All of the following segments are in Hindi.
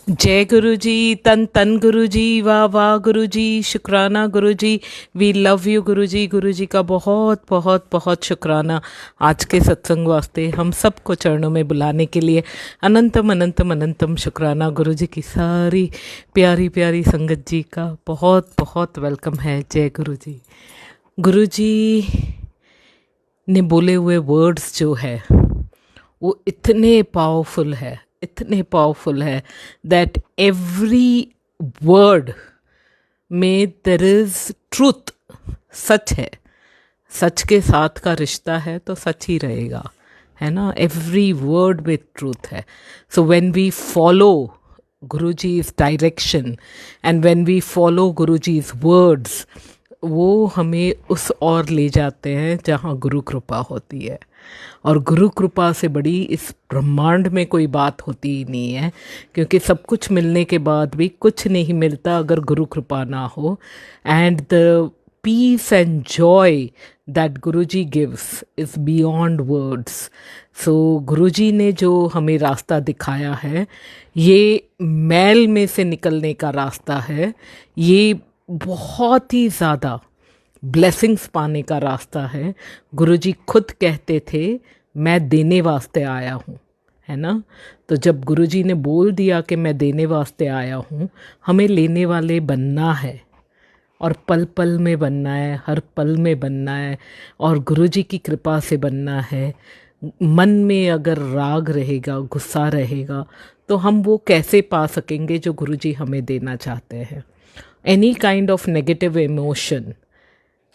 जय गुरु जी। तन तन गुरु जी, वाह वाह गुरु जी, शुक्राना गुरु जी। वी लव यू गुरु जी। गुरु जी का बहुत बहुत बहुत शुक्राना आज के सत्संग वास्ते, हम सबको चरणों में बुलाने के लिए अनंतम अनंतम अनंतम शुक्राना। गुरु जी की सारी प्यारी प्यारी संगत जी का बहुत बहुत वेलकम है। जय गुरु जी। गुरु जी ने बोले हुए वर्ड्स जो है वो इतने पावरफुल है दैट एवरी वर्ड में देयर इज ट्रूथ। सच है, सच के साथ का रिश्ता है तो सच ही रहेगा, है ना। एवरी वर्ड में ट्रूथ है। So when we follow Guruji's direction and when we follow Guruji's words, वो हमें उस ओर ले जाते हैं जहाँ गुरु कृपा होती है। और गुरु कृपा से बड़ी इस ब्रह्मांड में कोई बात होती ही नहीं है, क्योंकि सब कुछ मिलने के बाद भी कुछ नहीं मिलता अगर गुरु कृपा ना हो। And the peace and joy that Guruji gives is beyond words. So Guruji ने जो हमें रास्ता दिखाया है, ये मैल में से निकलने का रास्ता है। ये बहुत ही ज़्यादा ब्लेसिंग्स पाने का रास्ता है। गुरुजी खुद कहते थे मैं देने वास्ते आया हूँ, है ना। तो जब गुरुजी ने बोल दिया कि मैं देने वास्ते आया हूँ, हमें लेने वाले बनना है और पल पल में बनना है, हर पल में बनना है और गुरुजी की कृपा से बनना है। मन में अगर राग रहेगा, गुस्सा रहेगा, तो हम वो कैसे पा सकेंगे जो गुरुजी हमें देना चाहते हैं। Any kind of negative emotion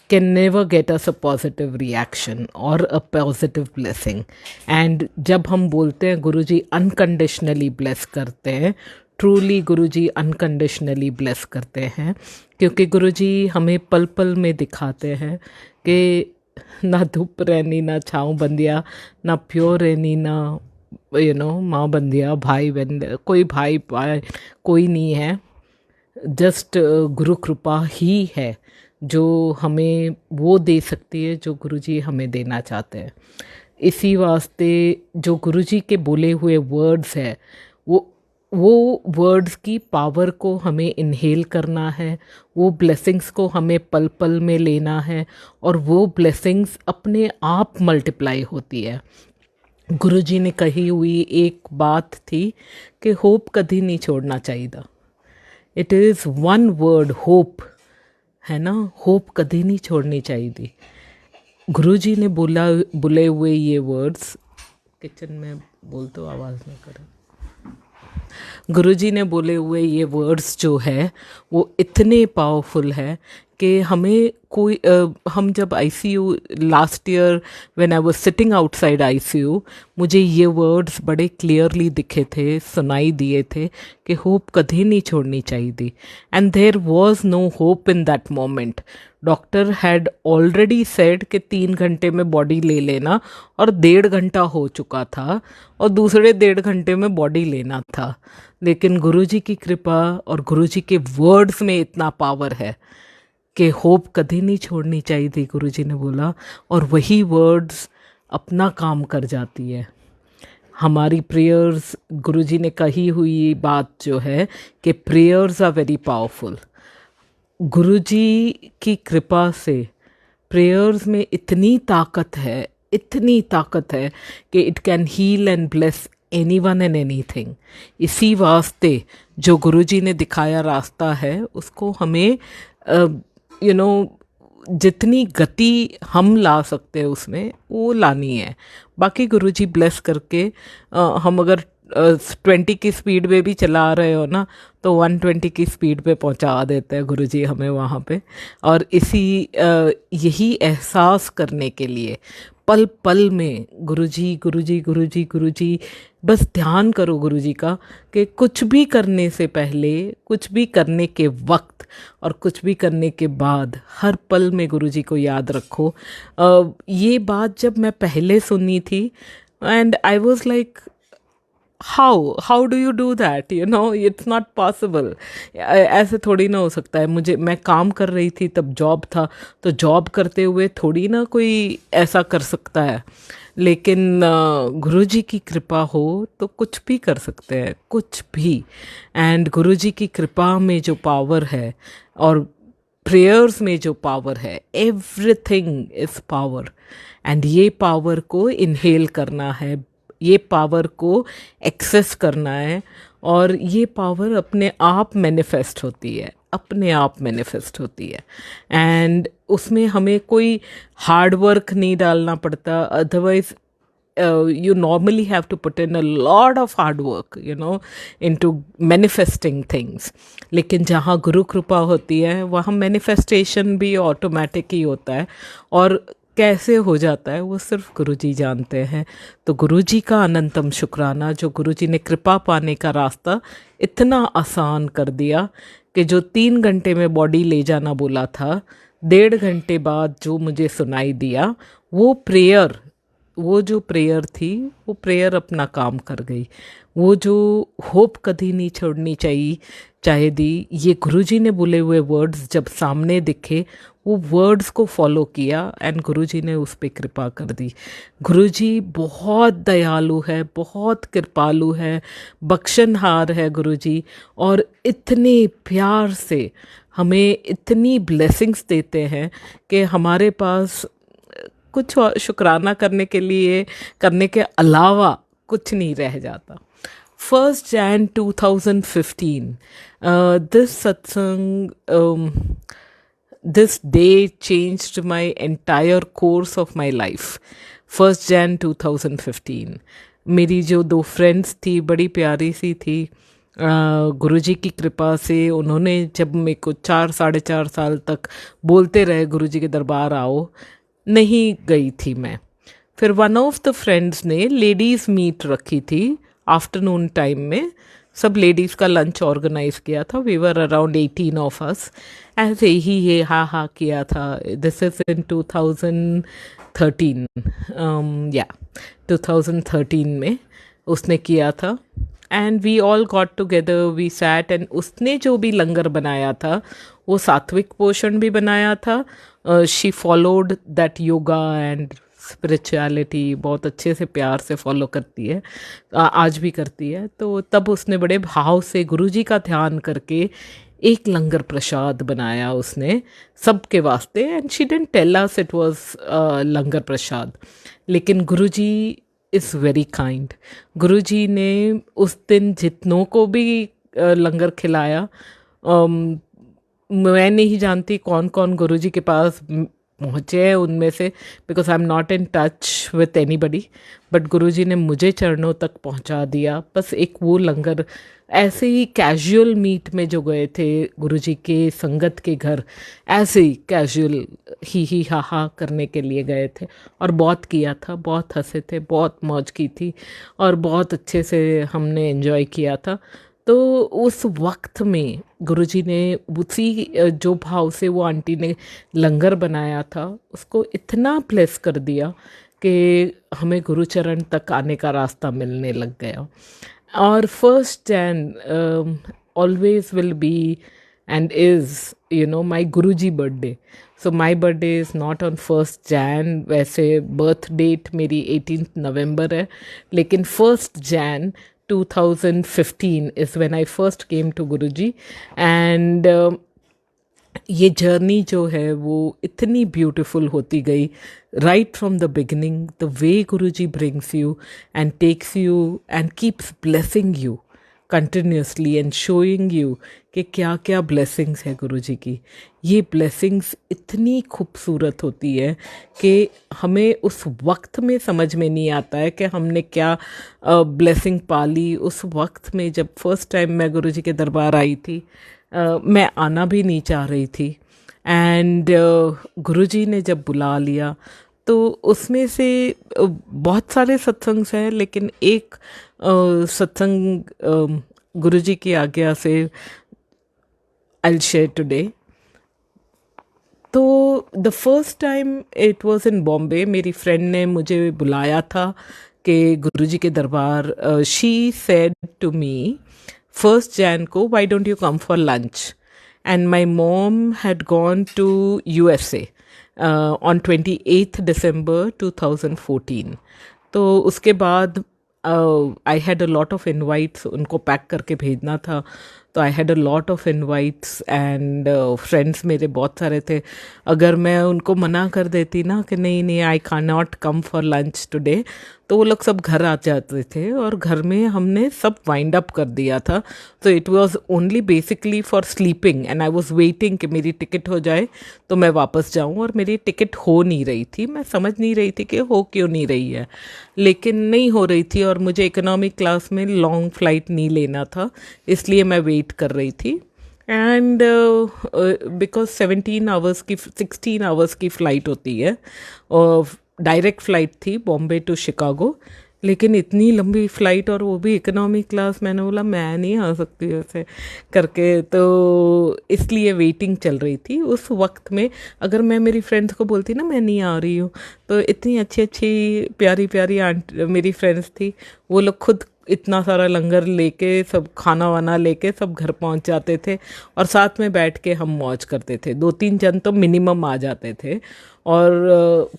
can never get us a positive reaction or a positive blessing. And जब हम बोलते हैं गुरुजी अनकंडीशनली ब्लेस करते हैं, ट्रूली गुरुजी अनकंडीशनली ब्लेस करते हैं, क्योंकि गुरुजी हमें पल पल में दिखाते हैं कि ना धूप रहनी, ना छाँव बंदिया, ना प्यो रहनी, ना माँ बंदिया, भाई बंदिया, कोई भाई कोई नहीं है। जस्ट गुरु कृपा ही है जो हमें वो दे सकती है जो गुरुजी हमें देना चाहते हैं। इसी वास्ते जो गुरुजी के बोले हुए वर्ड्स है, वो वर्ड्स की पावर को हमें इनहेल करना है, वो ब्लेसिंग्स को हमें पल पल में लेना है और वो ब्लेसिंग्स अपने आप मल्टीप्लाई होती है। गुरुजी ने कही हुई एक बात थी कि होप कभी नहीं छोड़ना चाहिए। It is one word, hope, है ना। होप कभी नहीं छोड़नी चाहिए। गुरुजी ने बोले हुए ये वर्ड्स, किचन में बोल तो आवाज़ ना करें। गुरुजी ने बोले हुए ये वर्ड्स जो है वो इतने पावरफुल है कि हमें कोई हम जब ICU last year when I was sitting outside ICU, मुझे ये वर्ड्स बड़े क्लियरली दिखे थे, सुनाई दिए थे कि होप कभी नहीं छोड़नी चाहिए। And there was no hope in that moment. Doctor had already said कि 3 घंटे में बॉडी ले लेना, और 1.5 घंटा हो चुका था और दूसरे 1.5 घंटे में बॉडी लेना था। लेकिन गुरुजी की कृपा और गुरुजी के वर्ड्स में इतना पावर है कि होप कभी नहीं छोड़नी चाहिए थी, गुरुजी ने बोला, और वही वर्ड्स अपना काम कर जाती है। हमारी प्रेयर्स, गुरुजी ने कही हुई बात जो है कि prayers are very powerful. Guruji की कृपा से प्रेयर्स में इतनी ताकत है कि it can heal and bless anyone and anything. इसी वास्ते जो गुरुजी ने दिखाया रास्ता है उसको हमें जितनी गति हम ला सकते हैं उसमें वो लानी है। बाकी गुरुजी ब्लेस करके हम अगर 20 की स्पीड में भी चला रहे हो ना, तो 120 की स्पीड पे पहुंचा देते हैं गुरुजी हमें वहाँ पे। और यही एहसास करने के लिए पल पल में गुरुजी गुरुजी गुरुजी गुरुजी, बस ध्यान करो गुरुजी का कि कुछ भी करने से पहले, कुछ भी करने के वक्त और कुछ भी करने के बाद हर पल में गुरुजी को याद रखो। ये बात जब मैं पहले सुनी थी, and I was like how do you do that, it's not possible. ऐसे थोड़ी ना हो सकता है। मैं काम कर रही थी तब, जॉब था, तो जॉब करते हुए थोड़ी ना कोई ऐसा कर सकता है। लेकिन गुरुजी की कृपा हो तो कुछ भी कर सकते हैं, कुछ भी। एंड गुरुजी की कृपा में जो पावर है और प्रेयर्स में जो पावर है, एवरीथिंग इज पावर। एंड ये पावर को इनहेल करना है, ये पावर को एक्सेस करना है, और ये पावर अपने आप मैनिफेस्ट होती है, अपने आप मैनिफेस्ट होती है। एंड उसमें हमें कोई हार्ड वर्क नहीं डालना पड़ता। Otherwise you normally have to put in a lot of hard work, you know, into manifesting things. लेकिन जहाँ गुरु कृपा होती है वहाँ मैनिफेस्टेशन भी ऑटोमेटिक ही होता है, और कैसे हो जाता है वो सिर्फ गुरुजी जानते हैं। तो गुरुजी का अनंतम शुक्राना, जो गुरुजी ने कृपा पाने का रास्ता इतना आसान कर दिया कि जो 3 घंटे में बॉडी ले जाना बोला था, 1.5 घंटे बाद जो मुझे सुनाई दिया, वो जो प्रेयर थी, वो प्रेयर अपना काम कर गई। वो जो होप कभी नहीं छोड़नी चाहे दी, ये गुरुजी ने बोले हुए वर्ड्स जब सामने दिखे, वो वर्ड्स को फॉलो किया एंड गुरुजी ने उस पर कृपा कर दी। गुरुजी बहुत दयालु है, बहुत कृपालु है, बख्शनहार है गुरुजी, और इतने प्यार से हमें इतनी ब्लेसिंग्स देते हैं कि हमारे पास कुछ शुक्राना करने के अलावा कुछ नहीं रह जाता। 1 Jan 2015, this satsang, this day changed my entire course of my life. 1 Jan 2015, मेरी जो 2 फ्रेंड्स थी, बड़ी प्यारी सी थी, गुरुजी की कृपा से उन्होंने जब मेरे को 4-4.5 साल तक बोलते रहे गुरुजी के दरबार आओ, नहीं गई थी मैं। फिर वन ऑफ द फ्रेंड्स ने लेडीज़ मीट रखी थी आफ्टरनून टाइम में, सब लेडीज़ का लंच ऑर्गेनाइज किया था। We were around 18 of us. ऐसे ही ये हा किया था। दिस इज़ इन 2013, या 2013 में उसने किया था। And we all got together, we sat, and उसने जो भी लंगर बनाया था वो सात्विक पोषण भी बनाया था। She followed that yoga and spirituality, बहुत अच्छे से प्यार से फॉलो करती है, आज भी करती है। तो तब उसने बड़े भाव से गुरुजी का ध्यान करके एक लंगर प्रसाद बनाया उसने सबके वास्ते। And she didn't tell us it was langar prasad, लेकिन Guruji is very kind. Guruji ने उस दिन जितनों को भी लंगर खिलाया, मैं नहीं जानती कौन कौन गुरुजी के पास पहुँचे हैं उनमें से, because I am not in touch with anybody, but Guruji ने मुझे चरणों तक पहुँचा दिया। बस एक वो लंगर ऐसे ही कैजुअल मीट में जो गए थे गुरुजी के संगत के घर, ऐसे ही कैजुअल ही हा करने के लिए गए थे, और बहुत किया था, बहुत हंसे थे, बहुत मौज की थी, और बहुत अच्छे से हमने एंजॉय किया था। तो उस वक्त में गुरुजी ने उसी जो भाव से वो आंटी ने लंगर बनाया था उसको इतना ब्लेस कर दिया कि हमें गुरुचरण तक आने का रास्ता मिलने लग गया। और 1 Jan always will be and is, you know, my Guruji birthday. So my birthday is not on 1 Jan, वैसे बर्थ डेट मेरी 18th November है, लेकिन 1 Jan 2015 is when I first came to Guruji. And ये जर्नी जो है वो इतनी ब्यूटीफुल होती गई right from the beginning. The way Guruji brings you and takes you and keeps blessing you continuously and showing you कि क्या क्या ब्लेसिंग्स है गुरुजी की। ये ब्लेसिंग्स इतनी खूबसूरत होती है कि हमें उस वक्त में समझ में नहीं आता है कि हमने क्या ब्लेसिंग पाली। उस वक्त में जब फर्स्ट टाइम मैं गुरुजी के दरबार आई थी, मैं आना भी नहीं चाह रही थी, एंड गुरुजी ने जब बुला लिया तो उसमें से बहुत सारे सत्संग हैं, लेकिन एक सत्संग गुरुजी की आज्ञा से आई विल शेयर टुडे। तो the first time it was in Bombay. मेरी फ्रेंड ने मुझे बुलाया था कि गुरुजी के दरबार, she said to me 1 Jan को, why don't you come for lunch? And my mom had gone to USA. On 28 December 2014. तो उसके बाद I had a lot of invites, उनको पैक करके भेजना था, तो I had a lot of invites and friends मेरे बहुत सारे थे. अगर मैं उनको मना कर देती ना कि नहीं नहीं I can not come for lunch today, तो वो लोग सब घर आ जाते थे और घर में हमने सब वाइंड अप कर दिया था. तो it was only basically for sleeping and I was waiting कि मेरी टिकट हो जाए तो मैं वापस जाऊं, और मेरी टिकट हो नहीं रही थी. मैं समझ नहीं रही थी कि हो क्यों नहीं रही है, लेकिन नहीं हो रही थी और मुझे इकोनॉमिक क्लास में लॉन्ग फ्लाइट नहीं लेना था, इसलिए मैं वेट कर रही थी. एंड बिकॉज 16 आवर्स की फ़्लाइट होती है, और डायरेक्ट फ़्लाइट थी बॉम्बे टू शिकागो, लेकिन इतनी लंबी फ़्लाइट और वो भी इकोनॉमी क्लास, मैंने बोला मैं नहीं आ सकती ऐसे करके. तो इसलिए वेटिंग चल रही थी. उस वक्त में अगर मैं मेरी फ्रेंड्स को बोलती ना मैं नहीं आ रही हूँ, तो इतनी अच्छी अच्छी प्यारी प्यारी आंट मेरी फ्रेंड्स थी, वो लोग खुद इतना सारा लंगर लेके, सब खाना वाना लेके सब घर पहुंच जाते थे और साथ में बैठ के हम मौज करते थे. 2-3 जन तो मिनिमम आ जाते थे. और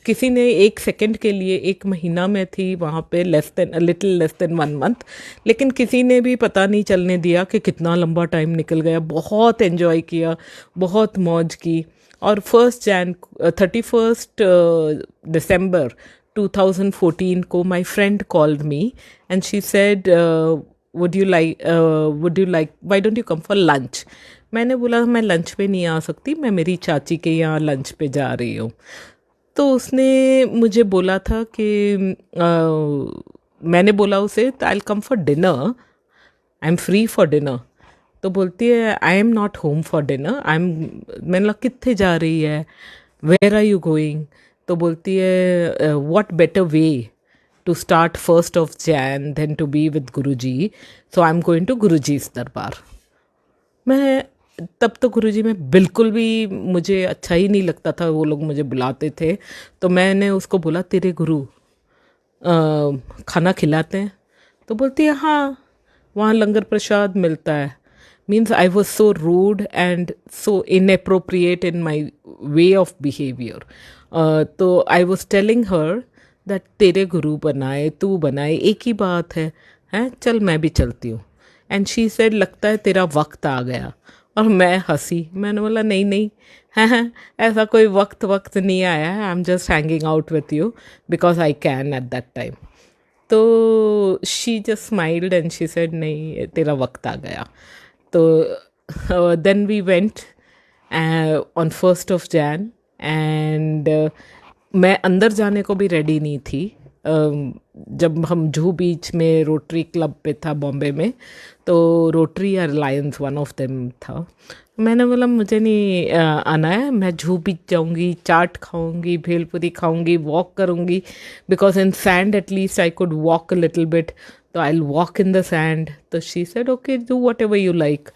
किसी ने 1 सेकंड के लिए, 1 महीना में थी वहाँ पे, लिटिल लेस देन 1 मंथ, लेकिन किसी ने भी पता नहीं चलने दिया कि कितना लंबा टाइम निकल गया. बहुत एंजॉय किया, बहुत मौज की. और 31 December 2014 को my friend called me and she said would you like why don't you come for lunch. मैंने बोला मैं लंच पे नहीं आ सकती, मैं मेरी चाची के यहाँ लंच पे जा रही हूँ. तो उसने मुझे बोला था कि मैंने बोला उसे I will come for dinner, I am free for dinner. तो बोलती है I am not home for dinner, मैंने बोला कितने जा रही है, वेयर आर यू गोइंग. तो बोलती है what better way to start 1st of Jan then to be with Guruji, so I am going to Guruji's दरबार. मैं तब तो गुरुजी में बिल्कुल भी मुझे अच्छा ही नहीं लगता था, वो लोग मुझे बुलाते थे. तो मैंने उसको बोला तेरे गुरु खाना खिलाते हैं. तो बोलती है हाँ, वहाँ लंगर प्रसाद मिलता है. Means I was so rude and so inappropriate in my way of behaviour. तो I was telling her that तेरे गुरु बनाए तू बनाए एक ही बात है, हैं चल मैं भी चलती हूँ. एंड शी सेड लगता है तेरा वक्त आ गया. और मैं हंसी, मैंने बोला नहीं नहीं, हाँ ऐसा कोई वक्त नहीं आया है, I am just hanging out with you because I can at that time. तो she just smiled and she said नहीं तेरा वक्त आ गया. तो then we went on 1st of Jan and मैं अंदर जाने को भी रेडी नहीं थी. जब हम जूहू बीच में रोटरी क्लब पे था बॉम्बे में, तो रोटरी या रिलायंस वन ऑफ देम था. मैंने बोला मुझे नहीं आना है, मैं जूहू बीच जाऊंगी, चाट खाऊंगी, भेलपुरी खाऊंगी, वॉक करूंगी, because in sand at least I could walk a little bit, तो I will walk in the sand. तो she said okay do whatever you like.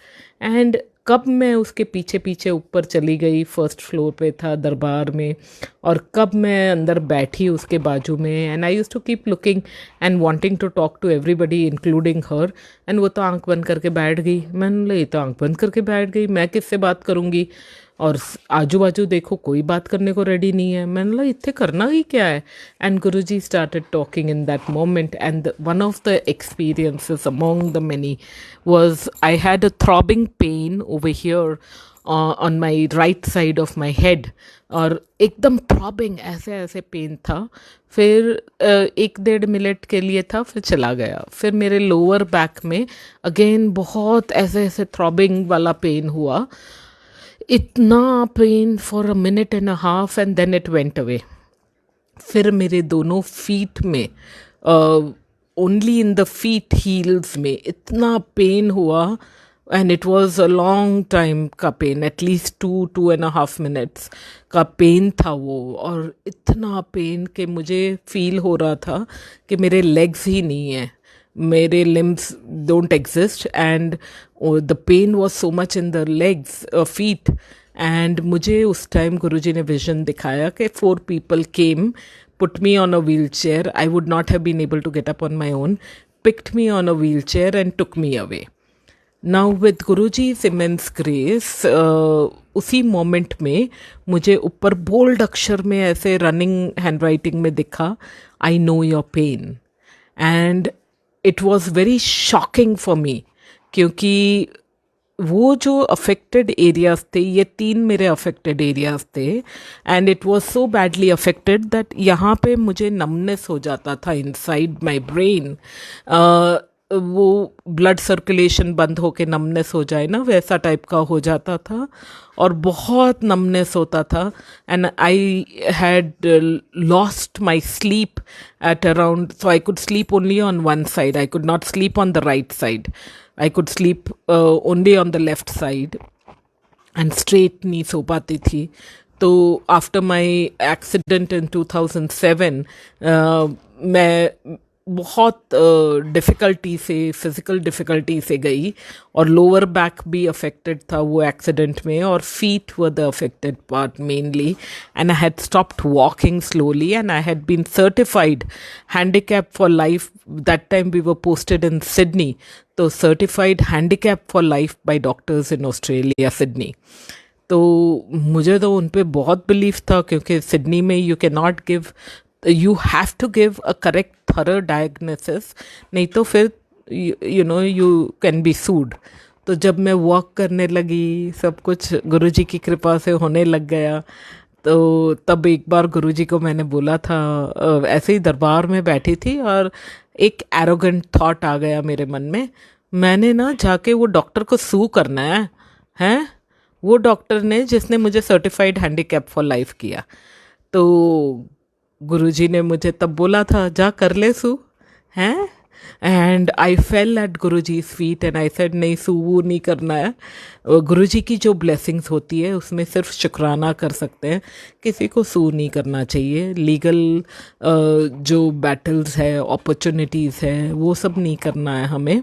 And कब मैं उसके पीछे पीछे ऊपर चली गई, 1st फ्लोर पे था दरबार में, और कब मैं अंदर बैठी उसके बाजू में, and I used to keep looking and wanting to talk to everybody including her. And वो तो आंख बंद करके बैठ गई. मैंने बोला ये तो आंख बंद करके बैठ गई, मैं किससे बात करूँगी, और आजू बाजू देखो कोई बात करने को रेडी नहीं है. मैंने बोला इतने करना ही क्या है. And Guruji started talking in that moment, and one of the experiences among the many was I had a throbbing pain over here on my right side of my head, और एकदम थ्रॉबिंग ऐसे ऐसे पेन था. फिर 1-1.5 मिनट के लिए था, फिर चला गया. फिर मेरे लोअर बैक में अगेन बहुत ऐसे ऐसे थ्रॉबिंग वाला पेन हुआ, इतना pain for a minute and a half and then it went away. फिर मेरे दोनों फीट में only in the feet heels में इतना पेन हुआ, and it was a long time का पेन, एटलीस्ट 2-2.5 मिनट्स का पेन था वो. और इतना पेन कि मुझे फील हो रहा था कि मेरे लेग्स ही नहीं हैं, मेरे limbs don't exist, and the pain was so much in the legs feet. And मुझे उस टाइम गुरुजी ने विजन दिखाया कि 4 people came, put me on a wheelchair. I would not have been able to get up on my own. Picked me on a wheelchair and took me away. Now with Guruji's immense grace, उसी मोमेंट में मुझे ऊपर बोल्ड अक्षर में ऐसे रनिंग हैंडराइटिंग में दिखा, I know your pain. And it was very shocking for me, क्योंकि वो जो अफेक्टेड एरियाज थे, ये 3 मेरे अफेक्टेड एरियाज थे, and it was so badly affected that यहाँ पे मुझे नमनेस हो जाता था इनसाइड माय ब्रेन. वो ब्लड सर्कुलेशन बंद होके नमनेस हो जाए ना, वैसा टाइप का हो जाता था और बहुत नमनेस होता था. And I had lost my sleep at around, so I could sleep only on one side, I could not sleep on the right side. I could sleep only on the left side and straight नहीं सो पाती थी. तो आफ्टर माई एक्सीडेंट इन 2007 मैं बहुत डिफ़िकल्टी से, फिज़िकल डिफ़िकल्टी से गई, और लोअर बैक भी अफेक्टेड था वो एक्सीडेंट में, और feet were the affected part mainly. And I had stopped walking slowly, and I had been certified handicap for life. That time we were posted in Sydney, तो certified handicap for life by doctors in Australia, Sydney. तो मुझे तो उन पर बहुत बिलीव था, क्योंकि सिडनी में you can not give, you have to give a correct thorough diagnosis, नहीं तो फिर you know you can be sued. तो जब मैं वॉक करने लगी, सब कुछ गुरुजी की कृपा से होने लग गया. तो तब एक बार गुरुजी को मैंने बोला था, ऐसे ही दरबार में बैठी थी और एक एरोगेंट थॉट आ गया मेरे मन में, मैंने ना जाके वो डॉक्टर को सू करना है, हैं, वो डॉक्टर ने जिसने मुझे सर्टिफाइड हैंडीकैप फॉर लाइफ किया. तो गुरुजी ने मुझे तब बोला था, जा कर ले सू, हैं. And I fell at Guruji's feet and I said, नहीं सू वो नहीं करना है. गुरुजी की जो ब्लेसिंग्स होती है उसमें सिर्फ शुक्राना कर सकते हैं, किसी को सू नहीं करना चाहिए. लीगल जो बैटल्स है, अपॉर्चुनिटीज़ है, वो सब नहीं करना है हमें.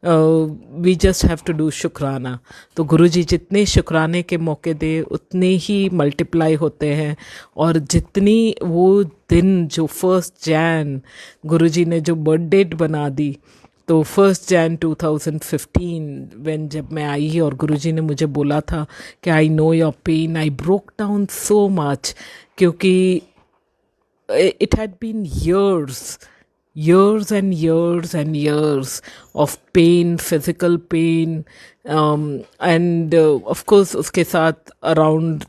We just have to do शुक्राना. तो गुरुजी जितने शुक्राने के मौके दे उतने ही मल्टीप्लाई होते हैं. और जितनी वो दिन जो 1 जैन गुरुजी ने जो बर्थ डेट बना दी, तो 1 जैन 2015 व्हेन जब मैं आई और गुरुजी ने मुझे बोला था कि I know your pain, I broke down so much, क्योंकि it had been years and years and years of pain, physical pain, and of course उसके साथ around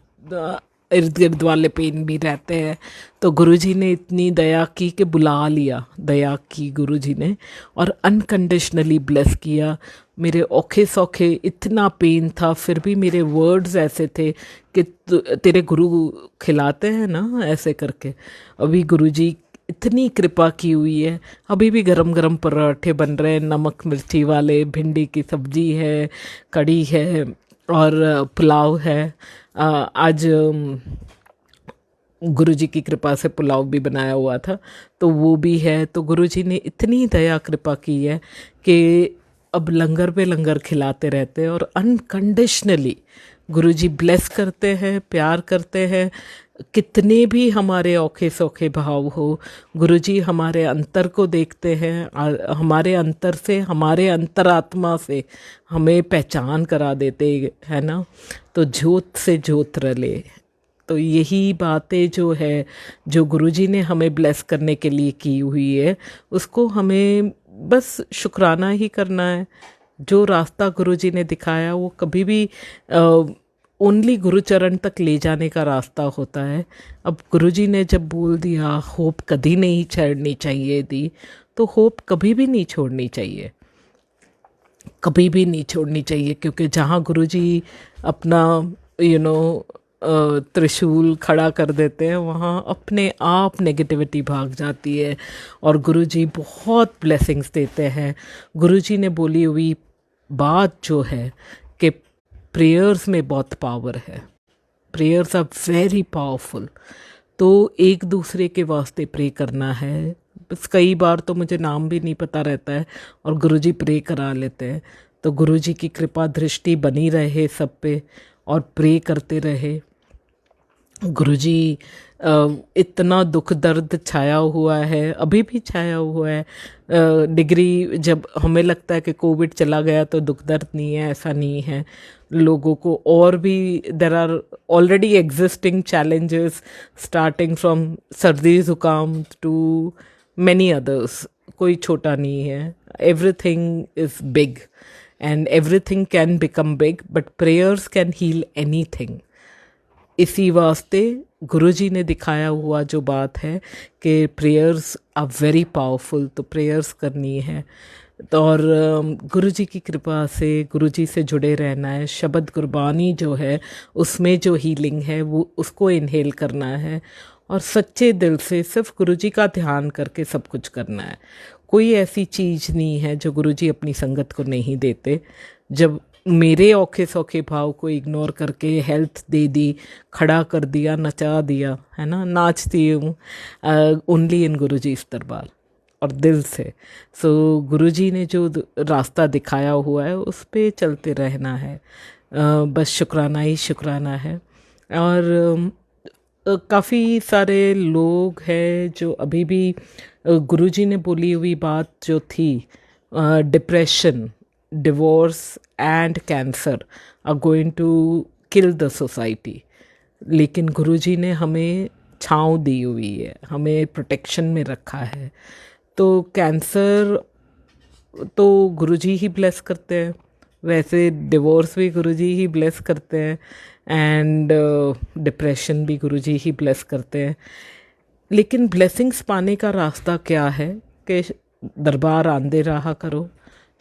इर्द गिर्द वाले पेन भी रहते हैं. तो गुरुजी ने इतनी दया की कि बुला लिया, दया की गुरुजी ने, और अनकंडीशनली ब्लेस किया. मेरे औखे सौखे इतना पेन था, फिर भी मेरे वर्ड्स ऐसे थे कि तेरे गुरु खिलाते हैं ना, ऐसे करके. अभी गुरुजी इतनी कृपा की हुई है, अभी भी गरम गरम पराठे बन रहे हैं, नमक मिर्ची वाले, भिंडी की सब्जी है, कड़ी है और पुलाव है. आज गुरुजी की कृपा से पुलाव भी बनाया हुआ था, तो वो भी है. तो गुरुजी ने इतनी दया कृपा की है कि अब लंगर पे लंगर खिलाते रहते हैं, और अनकंडीशनली गुरुजी ब्लेस करते हैं, प्यार करते हैं. कितने भी हमारे औखे सौखे भाव हो, गुरुजी हमारे अंतर को देखते हैं, हमारे अंतर से, हमारे अंतरात्मा से हमें पहचान करा देते हैं ना. तो ज्योत से ज्योत रले. तो यही बातें जो है, जो गुरुजी ने हमें ब्लेस करने के लिए की हुई है, उसको हमें बस शुक्राना ही करना है. जो रास्ता गुरुजी ने दिखाया वो कभी भी ओनली गुरुचरण तक ले जाने का रास्ता होता है. अब गुरुजी ने जब बोल दिया होप कभी नहीं छोड़नी चाहिए थी, तो होप कभी भी नहीं छोड़नी चाहिए, कभी भी नहीं छोड़नी चाहिए. क्योंकि जहाँ गुरुजी अपना त्रिशूल खड़ा कर देते हैं, वहाँ अपने आप नेगेटिविटी भाग जाती है, और गुरुजी बहुत ब्लेसिंग्स देते हैं. गुरुजी ने बोली हुई बात जो है कि प्रेयर्स में बहुत पावर है, प्रेयर्स आर वेरी पावरफुल. तो एक दूसरे के वास्ते प्रे करना है. बस कई बार तो मुझे नाम भी नहीं पता रहता है और गुरुजी प्रे करा लेते हैं. तो गुरुजी की कृपा दृष्टि बनी रहे सब पे, और प्रे करते रहे. गुरुजी, इतना दुख दर्द छाया हुआ है, अभी भी छाया हुआ है। डिग्री जब हमें लगता है कि कोविड चला गया तो दुख दर्द नहीं है, ऐसा नहीं है। लोगों को और भी there are already existing challenges, starting from सर्दी जुकाम टू मैनी अदर्स। कोई छोटा नहीं है, everything is big and everything can become big, but prayers can heal anything. इसी वास्ते गुरुजी ने दिखाया हुआ जो बात है कि प्रेयर्स आर वेरी पावरफुल, तो प्रेयर्स करनी है। तो और गुरुजी की कृपा से, गुरुजी से जुड़े रहना है। शब्द गुरबानी जो है उसमें जो हीलिंग है वो उसको इनहेल करना है, और सच्चे दिल से सिर्फ गुरुजी का ध्यान करके सब कुछ करना है। कोई ऐसी चीज़ नहीं है जो गुरुजी अपनी संगत को नहीं देते। जब मेरे औखे सौखे भाव को इग्नोर करके हेल्थ दे दी, खड़ा कर दिया, नचा दिया, है ना, नाचती हूँ ओनली इन गुरुजी इस दरबार और दिल से। सो गुरुजी ने जो रास्ता दिखाया हुआ है उस पे चलते रहना है। बस शुक्राना ही शुक्राना है। और काफ़ी सारे लोग हैं जो अभी भी गुरुजी ने बोली हुई बात जो थी, depression, divorce and cancer are going to kill the society, लेकिन गुरुजी ने हमें छांव दी हुई है, हमें प्रोटेक्शन में रखा है। तो कैंसर तो गुरुजी ही ब्लेस करते हैं, वैसे डिवोर्स भी गुरुजी ही ब्लेस करते हैं, एंड डिप्रेशन भी गुरुजी ही ब्लेस करते हैं। लेकिन ब्लेसिंग्स पाने का रास्ता क्या है कि दरबार आंदे रहा करो,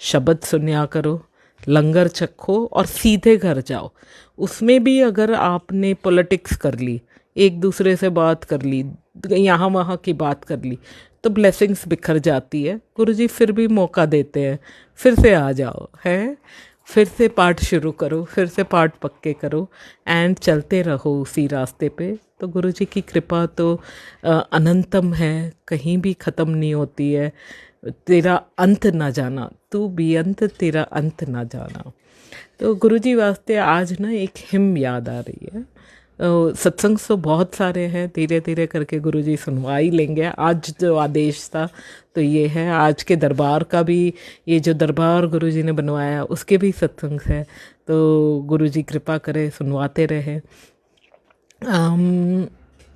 शब्द सुनया करो, लंगर चखो और सीधे घर जाओ। उसमें भी अगर आपने पॉलिटिक्स कर ली, एक दूसरे से बात कर ली, यहाँ वहाँ की बात कर ली, तो ब्लेसिंग्स बिखर जाती है। गुरुजी फिर भी मौका देते हैं, फिर से आ जाओ, है, फिर से पाठ शुरू करो, फिर से पाठ पक्के करो एंड चलते रहो उसी रास्ते पे। तो गुरुजी की कृपा तो अनंतम है, कहीं भी ख़त्म नहीं होती है। तेरा अंत ना जाना, तू भी अंत तेरा अंत ना जाना। तो गुरुजी वास्ते आज ना एक हिम याद आ रही है। सत्संग तो बहुत सारे हैं, धीरे धीरे करके गुरुजी सुनवा ही लेंगे। आज जो आदेश था तो ये है, आज के दरबार का भी, ये जो दरबार गुरुजी ने बनवाया उसके भी सत्संग है। तो गुरुजी कृपा करे, सुनवाते रहे।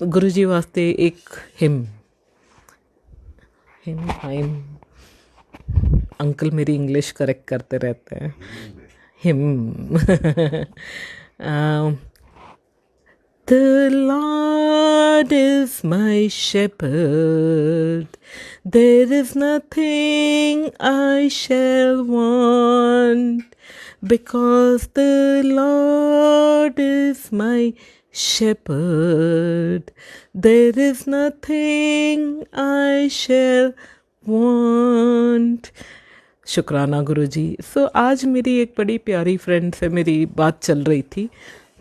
गुरुजी वास्ते एक हिम हिम हिम अंकल मेरी इंग्लिश करेक्ट करते रहते हैं। Him The Lord is my shepherd, there is nothing I shall want, because the Lord is my shepherd, there is nothing I shall want. शुक्राना गुरुजी। सो आज मेरी एक बड़ी प्यारी फ्रेंड से मेरी बात चल रही थी,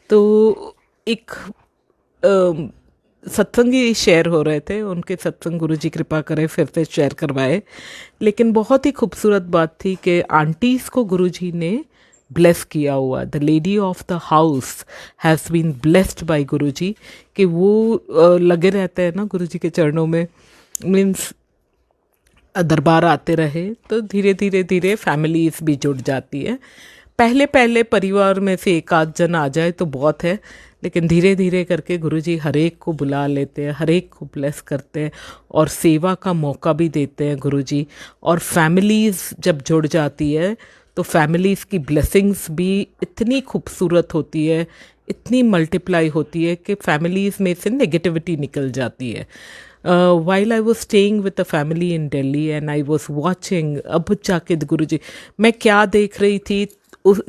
तो एक सत्संगी शेयर हो रहे थे, उनके सत्संग गुरुजी कृपा करे फिर से शेयर करवाए। लेकिन बहुत ही खूबसूरत बात थी कि आंटीज़ को गुरुजी ने ब्लेस किया हुआ, the lady of the house has been blessed by Guruji, कि वो लगे रहते हैं ना गुरुजी के चरणों में। मीन्स दरबार आते रहे तो धीरे धीरे धीरे फैमिलीज भी जुड़ जाती है। पहले पहले परिवार में से एक आध जन आ जाए तो बहुत है, लेकिन धीरे धीरे करके गुरुजी हर एक को बुला लेते हैं, हर एक को ब्लेस करते हैं और सेवा का मौका भी देते हैं गुरुजी। और फैमिलीज़ जब जुड़ जाती है तो फैमिलीज़ की ब्लेसिंग्स भी इतनी खूबसूरत होती है, इतनी मल्टीप्लाई होती है कि फैमिलीज़ में से नेगेटिविटी निकल जाती है। while I was staying with a family in Delhi and I was watching, अब जाके गुरुजी, मैं क्या देख रही थी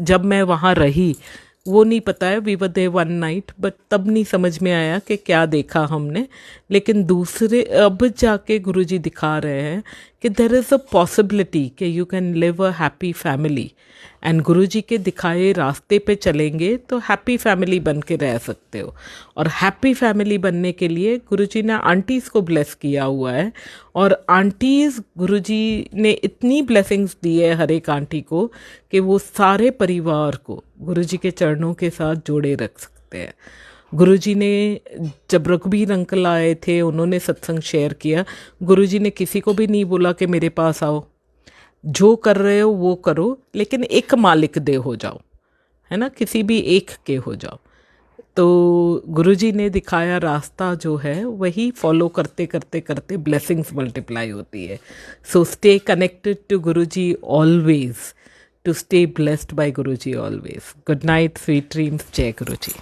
जब मैं वहाँ रही वो नहीं पता है, we were there one night, but तब नहीं समझ में आया कि क्या देखा हमने। लेकिन दूसरे अब जाके गुरुजी दिखा रहे हैं कि देयर इज़ अ पॉसिबिलिटी कि you can live a happy family, and Guruji के दिखाए रास्ते पे चलेंगे तो हैप्पी फैमिली बन के रह सकते हो। और हैप्पी फैमिली बनने के लिए गुरुजी ने आंटीज़ को ब्लेस किया हुआ है, और आंटीज़ गुरुजी ने इतनी ब्लेसिंग्स दी है हर एक आंटी को कि वो सारे परिवार को गुरुजी के चरणों के साथ जोड़े रख सकते हैं। गुरुजी ने, जब रघुबीर अंकल आए थे, उन्होंने सत्संग शेयर किया, गुरुजी ने किसी को भी नहीं बोला कि मेरे पास आओ, जो कर रहे हो वो करो, लेकिन एक मालिक दे हो जाओ, है ना, किसी भी एक के हो जाओ। तो गुरुजी ने दिखाया रास्ता जो है वही फॉलो करते करते करते ब्लेसिंग्स मल्टीप्लाई होती है। So stay connected to Guruji always, to stay blessed by Guruji always. Good night, sweet dreams, जय गुरुजी।